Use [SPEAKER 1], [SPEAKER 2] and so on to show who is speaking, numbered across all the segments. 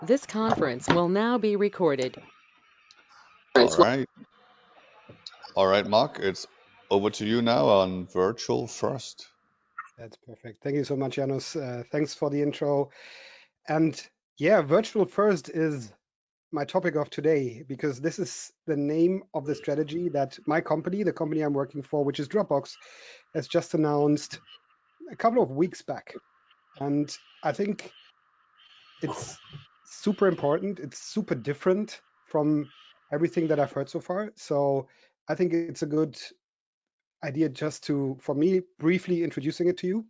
[SPEAKER 1] This conference will now be recorded.
[SPEAKER 2] All right. All right, Mark, it's over to you now on virtual first.
[SPEAKER 3] That's perfect. Thank you so much, Janos. Thanks for the intro. And yeah, virtual first is my topic of today because this is the name of the strategy that my company, the company I'm working for, which is Dropbox, has just announced a couple of weeks back. And I think it's super important. It's super different from everything that I've heard so far. So I think it's a good idea just to, for me, briefly introducing it to you.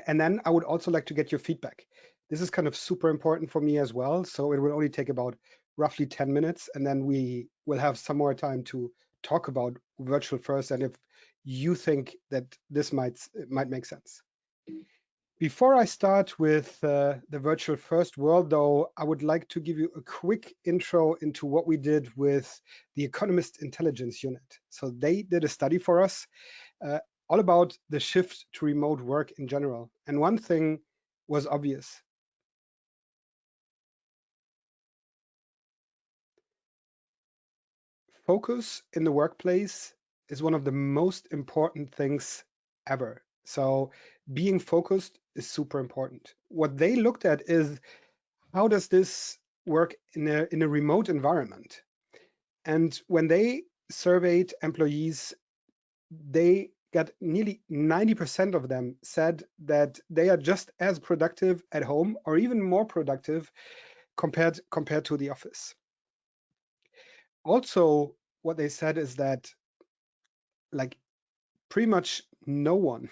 [SPEAKER 3] And then I would also like to get your feedback. This is kind of super important for me as well. So it will only take about roughly 10 minutes, and then we will have some more time to talk about virtual first and if you think that this might make sense. Before I start with the virtual first world, though, I would like to give you a quick intro into what we did with the Economist Intelligence Unit. So they did a study for us uh, all about the shift to remote work in general. And one thing was obvious. Focus in the workplace is one of the most important things ever. So being focused is super important. What they looked at is how does this work in a remote environment? And when they surveyed employees, they got nearly 90% of them said that they are just as productive at home or even more productive compared to the office. Also, what they said is that like pretty much no one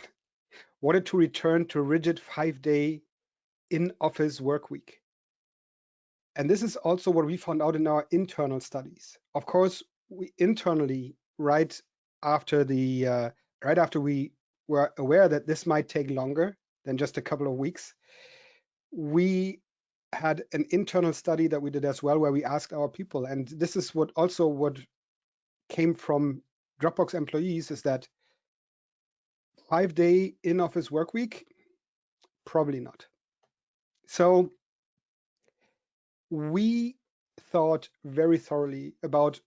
[SPEAKER 3] wanted to return to a rigid 5-day in-office work week. And this is also what we found out in our internal studies. Of course, we internally, after the right after we were aware that this might take longer than just a couple of weeks, we had an internal study that we did as well, where we asked our people, and this is what came from Dropbox employees, is that 5-day in-office work week, probably not. So we thought very thoroughly about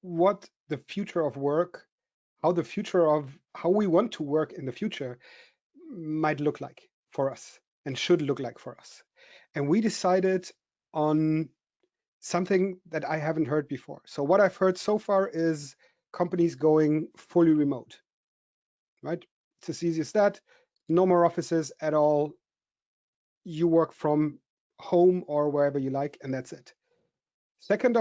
[SPEAKER 3] what the future of work, how we want to work in the future might look like for us and should look like for us. And we decided on something that I haven't heard before. So what I've heard so far is companies going fully remote, right? It's as easy as that. No more offices at all. You work from home or wherever you like, and that's it. Second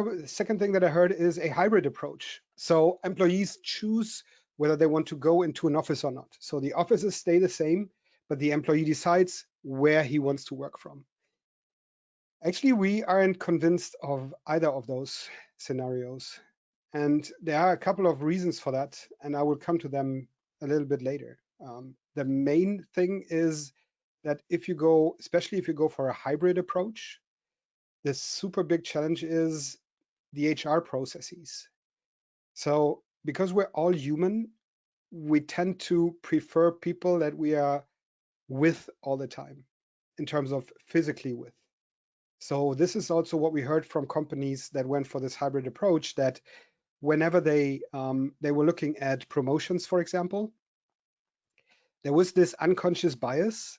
[SPEAKER 3] thing that I heard is a hybrid approach. So employees choose whether they want to go into an office or not. So the offices stay the same, but the employee decides where he wants to work from. Actually, we aren't convinced of either of those scenarios. And there are a couple of reasons for that, and I will come to them a little bit later. The main thing is that especially if you go for a hybrid approach, the super big challenge is the HR processes. So because we're all human, we tend to prefer people that we are with all the time in terms of physically with. So this is also what we heard from companies that went for this hybrid approach, that whenever they were looking at promotions, for example, there was this unconscious bias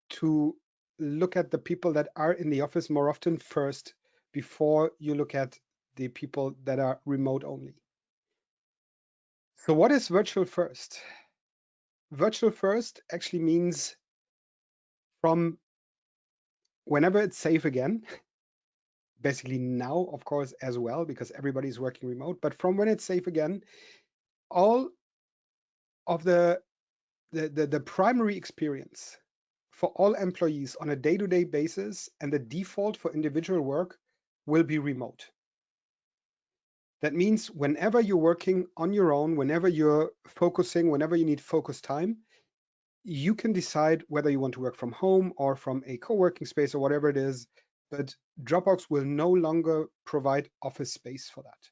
[SPEAKER 3] to look at the people that are in the office more often first before you look at the people that are remote only. So what is virtual first? Virtual first actually means from whenever it's safe again, basically now, of course, as well, because everybody's working remote, but from when it's safe again, all of the primary experience for all employees on a day-to-day basis and the default for individual work will be remote. That means whenever you're working on your own, whenever you're focusing, whenever you need focus time, you can decide whether you want to work from home or from a co-working space or whatever it is, but Dropbox will no longer provide office space for that.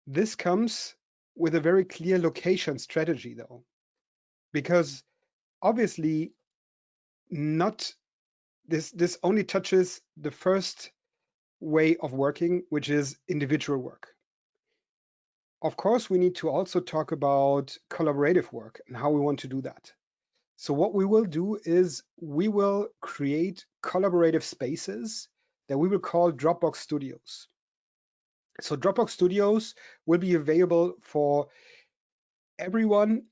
[SPEAKER 3] This comes with a very clear location strategy, though, because obviously not this only touches the first way of working, which is individual work. Of course, we need to also talk about collaborative work and how we want to do that. So what we will do is we will create collaborative spaces that we will call Dropbox Studios. So Dropbox Studios will be available for everyone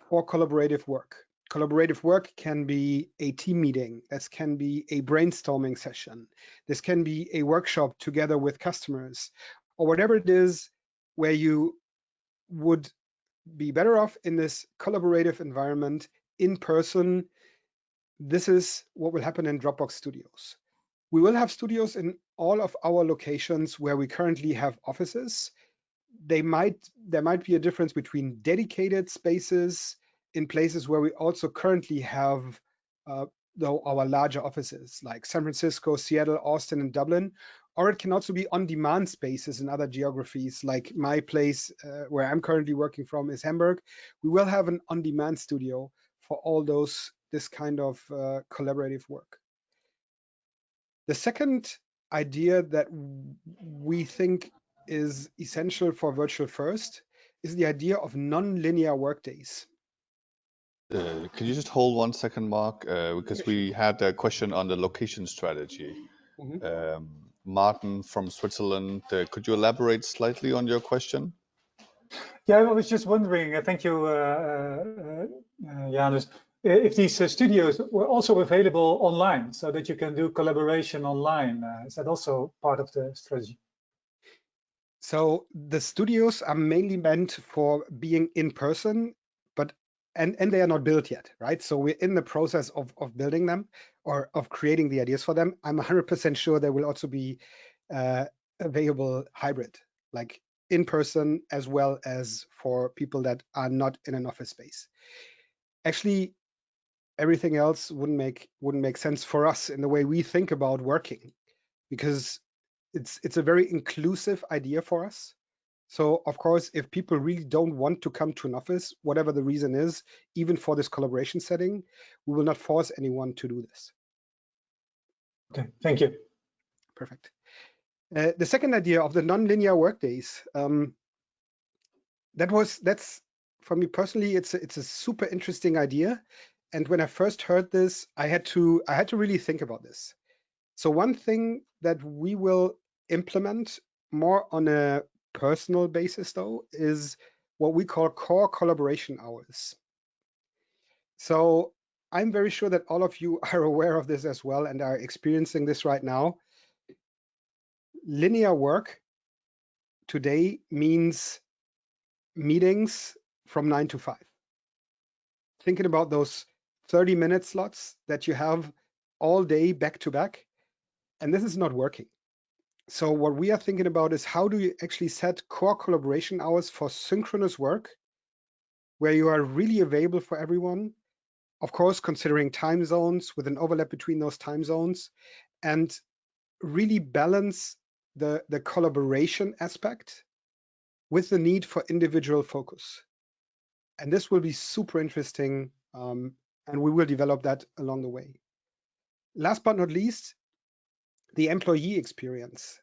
[SPEAKER 3] for collaborative work. Collaborative work can be a team meeting. This can be a brainstorming session. This can be a workshop together with customers, or whatever it is where you would be better off in this collaborative environment in person. This is what will happen in Dropbox Studios. We will have studios in all of our locations where we currently have offices. There might be a difference between dedicated spaces in places where we also currently have our larger offices like San Francisco, Seattle, Austin, and Dublin, or it can also be on-demand spaces in other geographies. Like my place where I'm currently working from is Hamburg. We will have an on-demand studio for all this kind of collaborative work. The second idea that we think is essential for virtual first is the idea of non-linear workdays.
[SPEAKER 2] Can you just hold 1 second, Mark? Because we had a question on the location strategy. Martin from Switzerland, could you elaborate slightly on your question?
[SPEAKER 4] Yeah, I was just wondering, thank you, Janus, if these studios were also available online so that you can do collaboration online. Is that also part of the strategy?
[SPEAKER 3] So the studios are mainly meant for being in person, but and they are not built yet, right? So we're in the process of building them or of creating the ideas for them. I'm 100% sure there will also be available hybrid, like in person as well as for people that are not in an office space. Actually, everything else wouldn't make sense for us in the way we think about working, because it's a very inclusive idea for us. So of course, if people really don't want to come to an office, whatever the reason is, even for this collaboration setting, we will not force anyone to do this.
[SPEAKER 4] Okay, thank you.
[SPEAKER 3] Perfect. The second idea of the non-linear workdays, that's for me personally, it's a super interesting idea. And when I first heard this, I had to really think about this. So one thing that we will implement more on a personal basis, though, is what we call core collaboration hours. So I'm very sure that all of you are aware of this as well and are experiencing this right now. Linear work today means meetings from 9 to 5. Thinking about those 30-minute slots that you have all day back to back, and this is not working. So what we are thinking about is how do you actually set core collaboration hours for synchronous work, where you are really available for everyone, of course, considering time zones with an overlap between those time zones, and really balance the collaboration aspect with the need for individual focus. And this will be super interesting, and we will develop that along the way. Last but not least, the employee experience.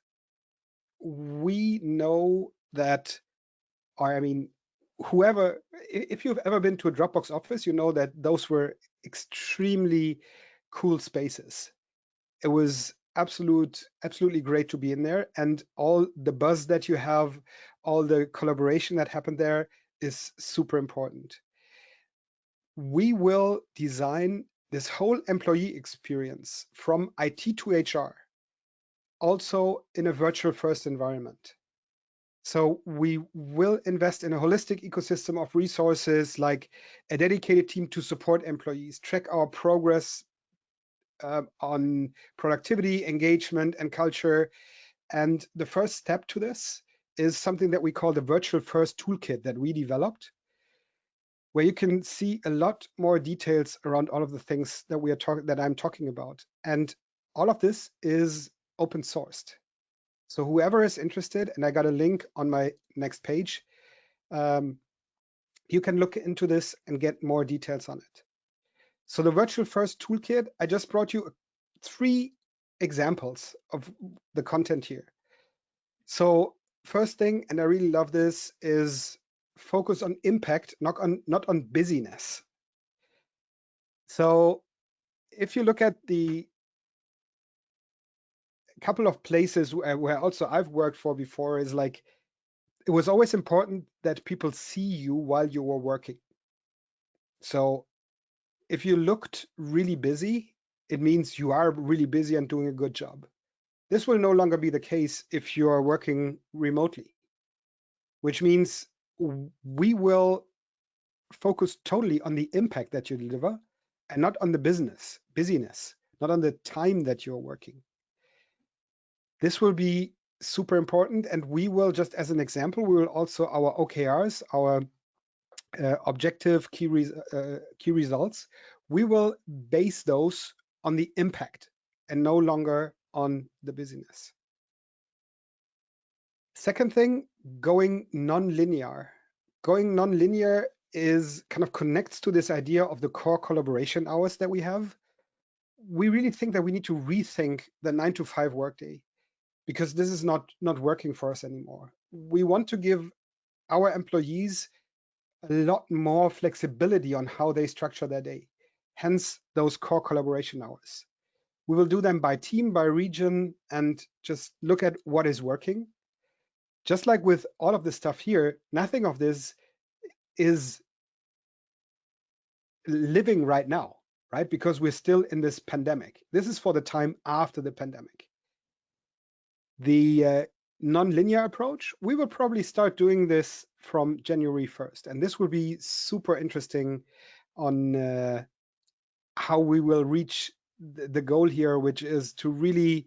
[SPEAKER 3] We know that, or I mean, if you've ever been to a Dropbox office, you know that those were extremely cool spaces. It was absolutely great to be in there, and all the buzz that you have, all the collaboration that happened there is super important. We will design this whole employee experience from IT to HR, also in a virtual first environment. So we will invest in a holistic ecosystem of resources, like a dedicated team to support employees, track our progress on productivity, engagement, and culture. And the first step to this is something that we call the Virtual First Toolkit that we developed, where you can see a lot more details around all of the things that I'm talking about. And all of this is open sourced. So whoever is interested, and I got a link on my next page, you can look into this and get more details on it. So the Virtual First Toolkit, I just brought you 3 examples of the content here. So first thing, and I really love this, is focus on impact, not on busyness. So if you look at the couple of places where also I've worked for before, is like, it was always important that people see you while you were working. So if you looked really busy, it means you are really busy and doing a good job. This will no longer be the case if you are working remotely, which means we will focus totally on the impact that you deliver and not on the busyness, not on the time that you're working. This will be super important, and we will, just as an example, we will also, our OKRs, our objective key results, we will base those on the impact and no longer on the busyness. Second thing, going non-linear. Going non-linear is kind of connects to this idea of the core collaboration hours that we have. We really think that we need to rethink the 9-to-5 workday, because this is not working for us anymore. We want to give our employees a lot more flexibility on how they structure their day, hence those core collaboration hours. We will do them by team, by region, and just look at what is working. Just like with all of the stuff here, nothing of this is living right now, right? Because we're still in this pandemic. This is for the time after the pandemic. The non-linear approach, we will probably start doing this from January 1st. And this will be super interesting on how we will reach the goal here, which is to really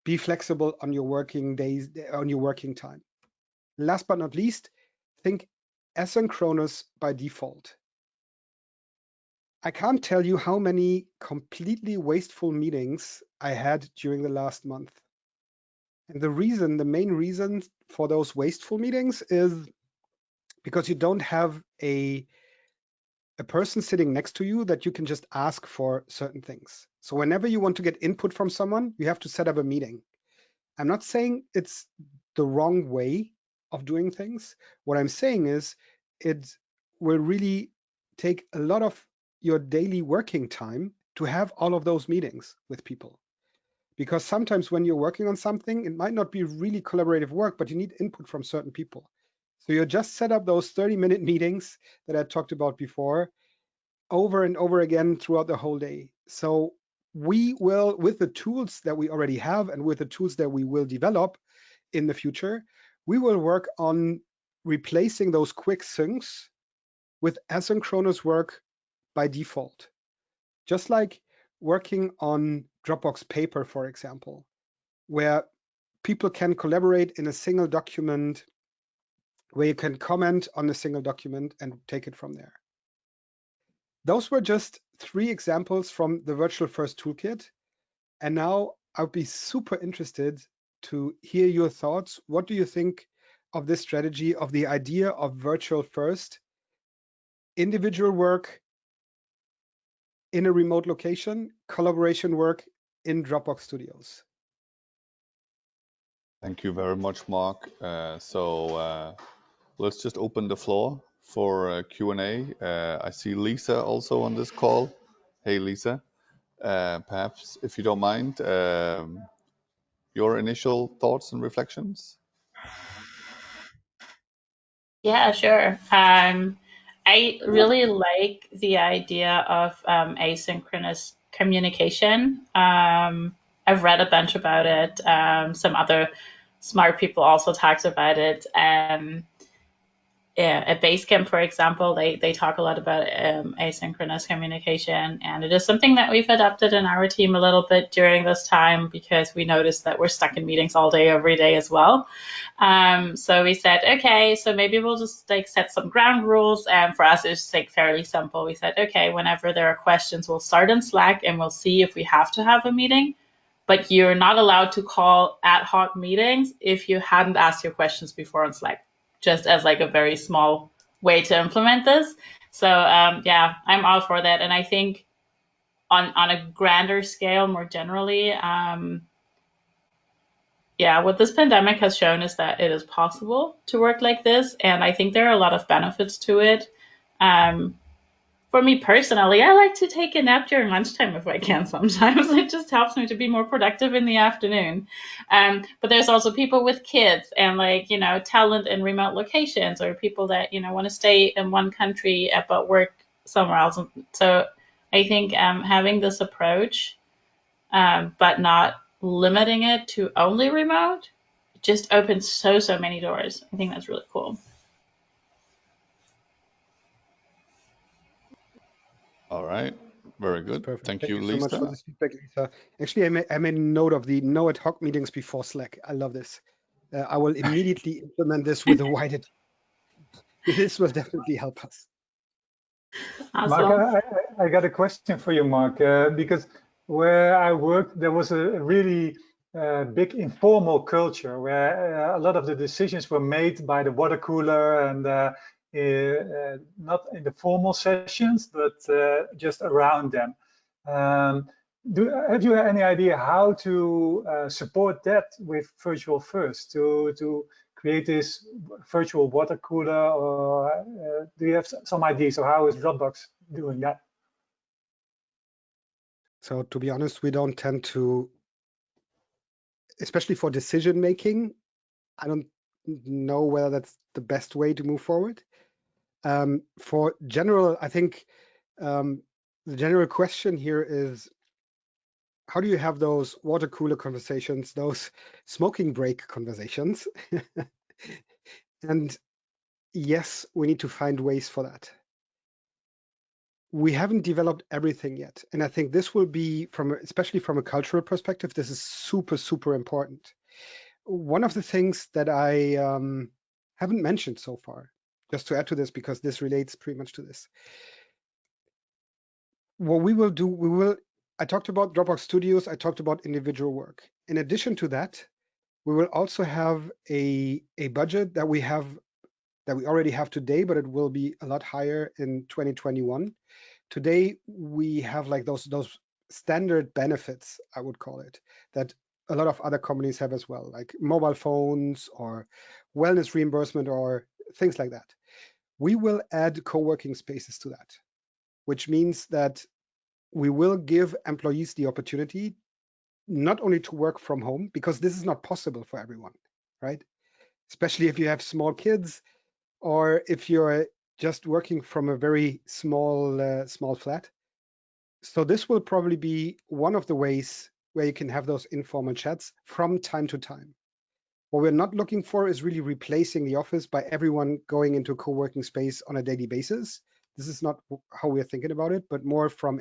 [SPEAKER 3] be flexible on your working days, on your working time. Last but not least, think asynchronous by default. I can't tell you how many completely wasteful meetings I had during the last month. And the main reason for those wasteful meetings is because you don't have a person sitting next to you that you can just ask for certain things. So whenever you want to get input from someone, you have to set up a meeting. I'm not saying it's the wrong way of doing things. What I'm saying is it will really take a lot of your daily working time to have all of those meetings with people. Because sometimes when you're working on something, it might not be really collaborative work, but you need input from certain people. So you just set up those 30-minute meetings that I talked about before, over and over again throughout the whole day. So we will, with the tools that we already have and with the tools that we will develop in the future, we will work on replacing those quick syncs with asynchronous work by default. Just like working on Dropbox Paper, for example, where people can collaborate in a single document, where you can comment on a single document and take it from there. Those were just 3 examples from the Virtual First Toolkit. And now I would be super interested to hear your thoughts. What do you think of this strategy, of the idea of virtual first, individual work in a remote location, collaboration work in Dropbox Studios?
[SPEAKER 2] Thank you very much, Mark. Let's just open the floor for Q&A. I see Lisa also on this call. Hey, Lisa. Perhaps, if you don't mind, your initial thoughts and reflections?
[SPEAKER 5] Yeah, sure. I really like the idea of asynchronous communication. I've read a bunch about it. Some other smart people also talked about it. At Basecamp, for example, they talk a lot about asynchronous communication, and it is something that we've adopted in our team a little bit during this time because we noticed that we're stuck in meetings all day, every day as well. So we said, okay, so maybe we'll just set some ground rules. And for us, it's fairly simple. We said, okay, whenever there are questions, we'll start in Slack and we'll see if we have to have a meeting. But you're not allowed to call ad hoc meetings if you hadn't asked your questions before on Slack, just as a very small way to implement this. So yeah, I'm all for that. And I think on a grander scale, more generally, yeah, what this pandemic has shown is that it is possible to work like this, and I think there are a lot of benefits to it. For me personally, I like to take a nap during lunchtime if I can sometimes. It just helps me to be more productive in the afternoon. But there's also people with kids and talent in remote locations, or people that, want to stay in one country but work somewhere else. So I think having this approach, but not limiting it to only remote, just opens so many doors. I think that's really cool.
[SPEAKER 2] All right. Very
[SPEAKER 3] That's
[SPEAKER 2] good.
[SPEAKER 3] perfect.
[SPEAKER 2] Thank
[SPEAKER 3] Thank
[SPEAKER 2] you,
[SPEAKER 3] you so much for
[SPEAKER 2] Lisa.
[SPEAKER 3] this feedback, Lisa. Actually, I made a note of the no ad hoc meetings before Slack. I love this. I will immediately implement this with a wider team. This will definitely help us.
[SPEAKER 4] Mark,
[SPEAKER 5] Awesome.
[SPEAKER 4] I got a question for you, Mark, because where I worked, there was a really big informal culture where a lot of the decisions were made by the water cooler and not in the formal sessions, but just around them. Have you any idea how to support that with Virtual First to create this virtual water cooler, or do you have some ideas of how is Dropbox doing that?
[SPEAKER 3] So to be honest, we don't tend to, especially for decision making, I don't know whether that's the best way to move forward. For general, I think the general question here is, how do you have those water cooler conversations, those smoking break conversations? And yes, we need to find ways for that. We haven't developed everything yet. And I think this will be, especially from a cultural perspective, this is super important. One of the things that I haven't mentioned so far, just to add to this, because this relates pretty much to this. What we will do, I talked about Dropbox Studios, I talked about individual work. In addition to that, we will also have a budget that we already have today, but it will be a lot higher in 2021. Today, we have like those standard benefits, I would call it, that a lot of other companies have as well, like mobile phones or wellness reimbursement or things like that. We will add co-working spaces to that, which means that we will give employees the opportunity not only to work from home, because this is not possible for everyone, right? Especially if you have small kids or if you're just working from a very small flat. So this will probably be one of the ways where you can have those informal chats from time to time. What we're not looking for is really replacing the office by everyone going into a co-working space on a daily basis. This is not how we're thinking about it, but more from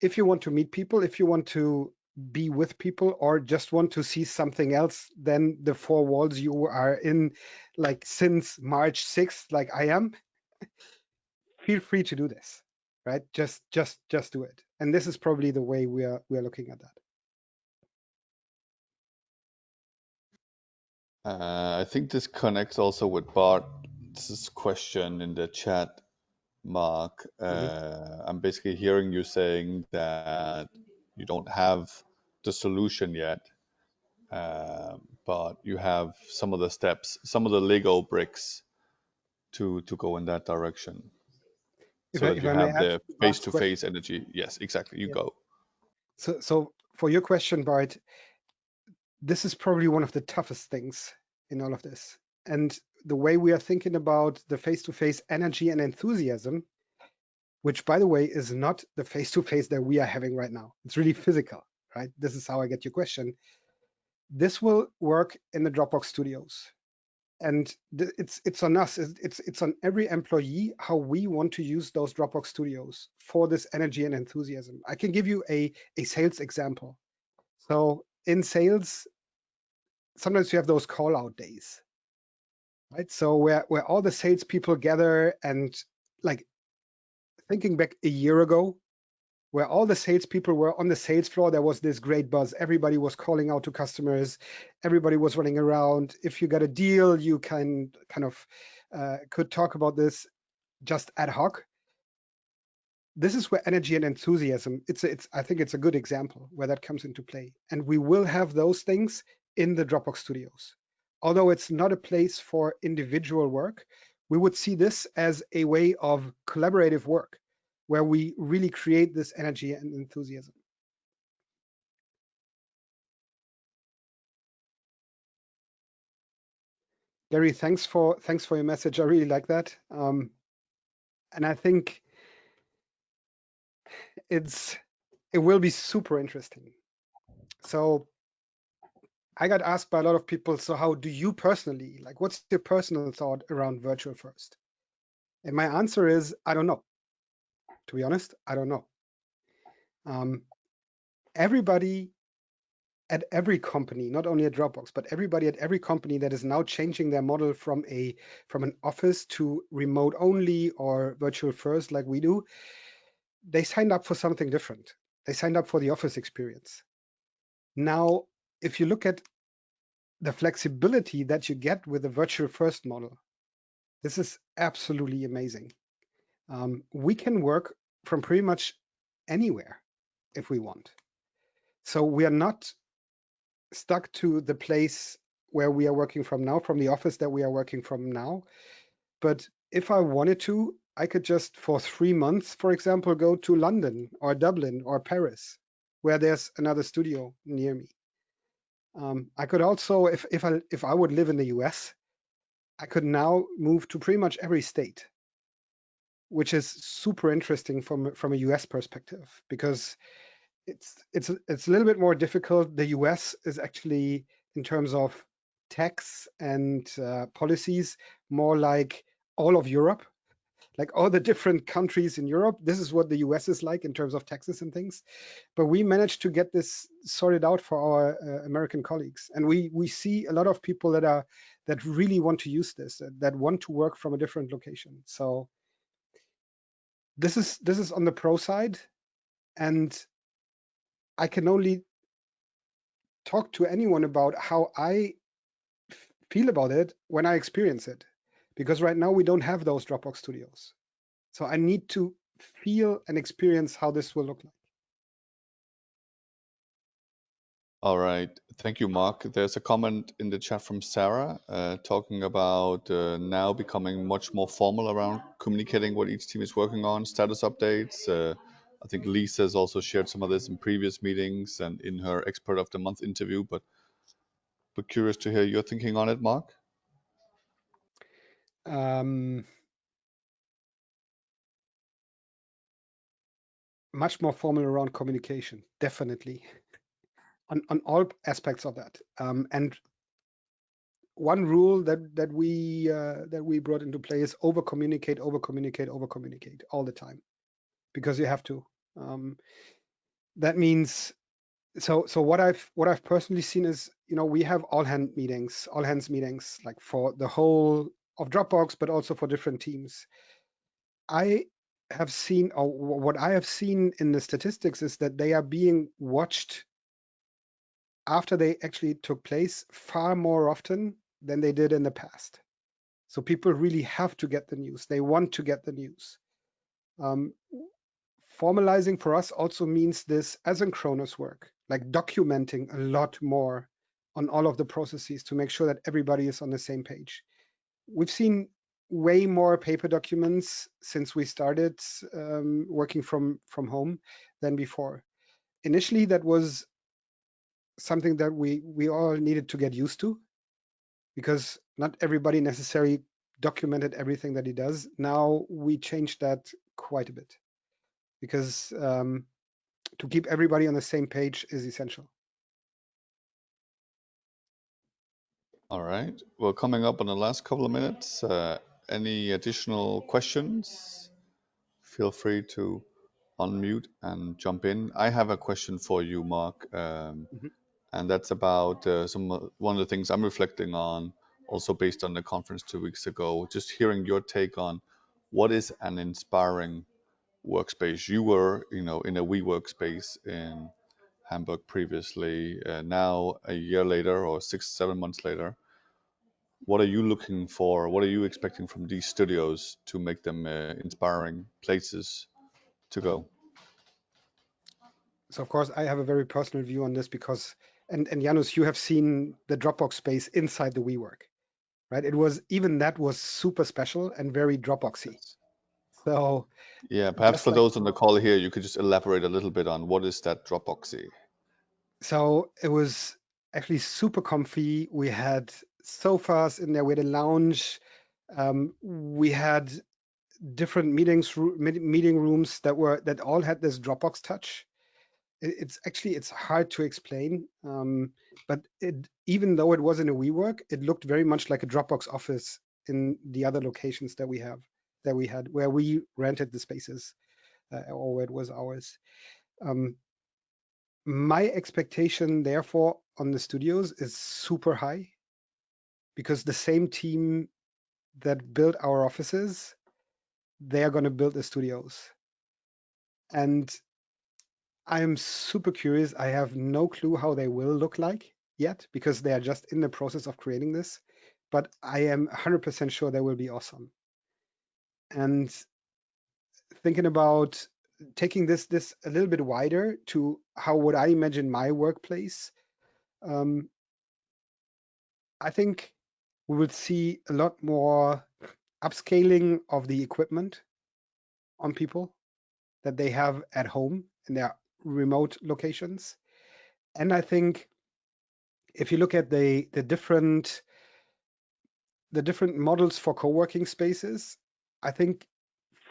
[SPEAKER 3] if you want to meet people, if you want to be with people, or just want to see something else than the four walls you are in, like since March 6th, like I am, feel free to do this, right? Just do it. And this is probably the way we are looking at that.
[SPEAKER 2] I think this connects also with Bart's question in the chat, Mark. I'm basically hearing you saying that you don't have the solution yet, but you have some of the steps, some of the Lego bricks to go in that direction.
[SPEAKER 3] If
[SPEAKER 2] So that you
[SPEAKER 3] I may
[SPEAKER 2] have
[SPEAKER 3] add
[SPEAKER 2] the
[SPEAKER 3] to Bart's
[SPEAKER 2] face-to-face energy. Yes, exactly. You
[SPEAKER 3] Yeah.
[SPEAKER 2] go.
[SPEAKER 3] So for your question, Bart, this is probably one of the toughest things in all of this. And the way we are thinking about the face-to-face energy and enthusiasm, which by the way is not the face-to-face that we are having right now. It's really physical, right? This is how I get your question. This will work in the Dropbox Studios. And it's on us, it's on every employee how we want to use those Dropbox Studios for this energy and enthusiasm. I can give you a sales example. So in sales, sometimes you have those call out days, right? So where all the salespeople gather, and like thinking back a year ago, where all the salespeople were on the sales floor, there was this great buzz. Everybody was calling out to customers. Everybody was running around. If you got a deal, you can kind of could talk about this. just ad hoc. This is where energy and enthusiasm, I think it's a good example where that comes into play. And we will have those things in the Dropbox Studios. Although it's not a place for individual work, we would see this as a way of collaborative work where we really create this energy and enthusiasm. Gary, thanks for your message. I really like that. And I think it will be super interesting. So I got asked by a lot of people, so how do you personally, like, what's your personal thought around virtual first? And my answer is, I don't know. To be honest, I don't know. Everybody at every company, not only at Dropbox, but everybody at every company that is now changing their model from an office to remote only or virtual first, like we do, they signed up for something different. They signed up for the office experience. Now, if you look at the flexibility that you get with the virtual first model, this is absolutely amazing. We can work from pretty much anywhere if we want. So we are not stuck to the place where we are working from now, from the office that we are working from now. But if I wanted to, I could just for 3 months, for example, go to London or Dublin or Paris, where there's another studio near me. I could also, if I would live in the US, I could now move to pretty much every state, which is super interesting from a US perspective, because it's a little bit more difficult. The US is actually, in terms of tax and policies, more like all of Europe, like all the different countries in Europe. This is what the US is like in terms of taxes and things. But we managed to get this sorted out for our American colleagues, and we see a lot of people that really want to use this, that want to work from a different location. So this is on the pro side, and I can only talk to anyone about how I feel about it when I experience it, because right now we don't have those Dropbox Studios. So I need to feel and experience how this will look like.
[SPEAKER 2] All right. Thank you, Mark. There's a comment in the chat from Sarah talking about now becoming much more formal around communicating what each team is working on, status updates. I think Lisa has also shared some of this in previous meetings and in her Expert of the Month interview, but curious to hear your thinking on it, Mark.
[SPEAKER 3] Much more formal around communication, definitely, on all aspects of that. And one rule that we brought into play is over communicate all the time, because you have to. That means so what I've personally seen is, we have all hands meetings like for the whole of Dropbox, but also for different teams. I have seen, or what I have seen in the statistics, is that they are being watched after they actually took place far more often than they did in the past. So people really have to get the news. They want to get the news. Formalizing for us also means this asynchronous work, like documenting a lot more on all of the processes to make sure that everybody is on the same page. We've seen way more paper documents since we started working from home than before. Initially, that was something that we all needed to get used to, because not everybody necessarily documented everything that he does. Now we changed that quite a bit, because to keep everybody on the same page is essential.
[SPEAKER 2] All right. Well, coming up on the last couple of minutes, any additional questions? Feel free to unmute and jump in. I have a question for you, Mark, and that's about one of the things I'm reflecting on, also based on the conference 2 weeks ago. Just hearing your take on what is an inspiring workspace. You were, in a WeWork space in Hamburg previously. Now, a year later, or 6-7 months later, what are you looking for? What are you expecting from these studios to make them inspiring places to go?
[SPEAKER 3] So of course, I have a very personal view on this because, and Janus, you have seen the Dropbox space inside the WeWork, right? It was even that was super special and very Dropboxy. So
[SPEAKER 2] Yeah, perhaps
[SPEAKER 3] just
[SPEAKER 2] for
[SPEAKER 3] like
[SPEAKER 2] those on the call here, you could just elaborate a little bit on what is that Dropboxy?
[SPEAKER 3] so it was actually super comfy. We had sofas in there. We had a lounge. We had different meeting rooms that all had this Dropbox touch. It's hard to explain, but even though it was in a WeWork, it looked very much like a Dropbox office in the other locations that we had where we rented the spaces or where it was ours. My expectation, therefore, on the studios is super high because the same team that built our offices, they are going to build the studios. And I'm super curious. I have no clue how they will look like yet because they are just in the process of creating this. But I am 100% sure they will be awesome. And thinking about taking this a little bit wider to how would I imagine my workplace, I think we will see a lot more upscaling of the equipment on people that they have at home in their remote locations. And I think if you look at the different models for co-working spaces, I think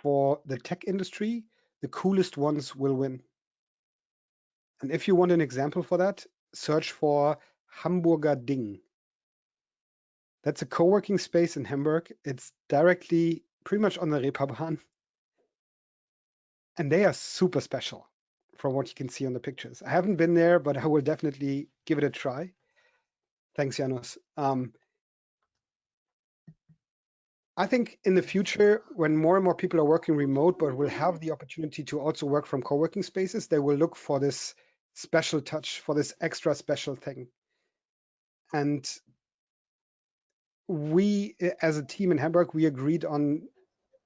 [SPEAKER 3] for the tech industry, the coolest ones will win. And if you want an example for that, search for Hamburger Ding. That's a co-working space in Hamburg. It's directly pretty much on the Reeperbahn. And they are super special from what you can see on the pictures. I haven't been there, but I will definitely give it a try. Thanks, Janos. I think in the future, when more and more people are working remote, but will have the opportunity to also work from co-working spaces, they will look for this special touch, for this extra special thing. And we, as a team in Hamburg, we agreed on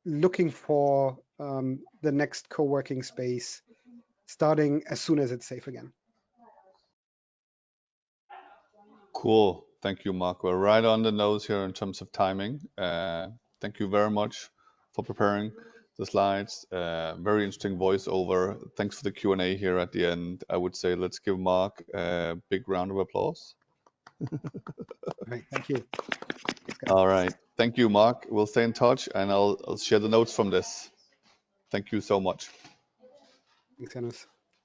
[SPEAKER 3] looking for the next co-working space, starting as soon as it's safe again.
[SPEAKER 2] Cool. Thank you, Mark. We're right on the nose here in terms of timing. Thank you very much for preparing the slides. Very interesting voiceover. Thanks for the Q&A here at the end. I would say let's give Mark a big round of applause.
[SPEAKER 3] Right. Thank you.
[SPEAKER 2] All right. Thank you, Mark. We'll stay in touch and I'll share the notes from this. Thank you so much.
[SPEAKER 3] Thanks, Janos.